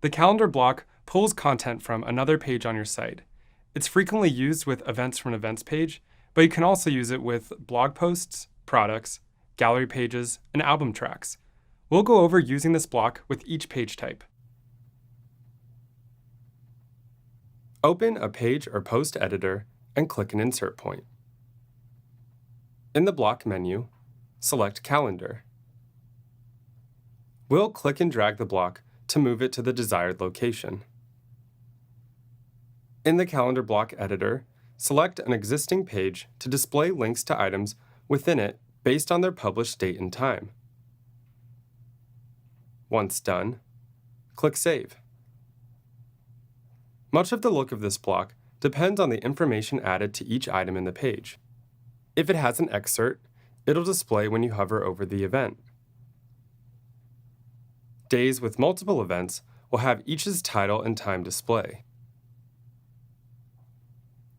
The calendar block pulls content from another page on your site. It's frequently used with events from an events page, but you can also use it with blog posts, products, gallery pages, and album tracks. We'll go over using this block with each page type. Open a page or post editor and click an insert point. In the block menu, select Calendar. We'll click and drag the block to move it to the desired location. In the Calendar block editor, select an existing page to display links to items within it based on their published date and time. Once done, click Save. Much of the look of this block depends on the information added to each item in the page. If it has an excerpt, it'll display when you hover over the event. Days with multiple events will have each's title and time display.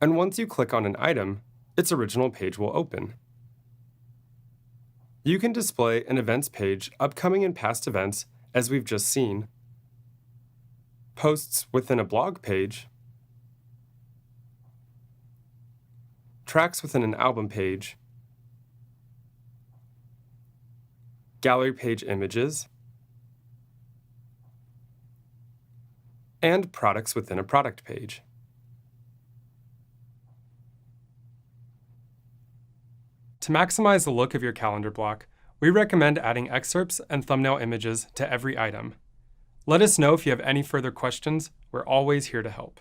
And once you click on an item, its original page will open. You can display an events page, upcoming and past events, as we've just seen, posts within a blog page, tracks within an album page, gallery page images, and products within a product page. To maximize the look of your calendar block, we recommend adding excerpts and thumbnail images to every item. Let us know if you have any further questions. We're always here to help.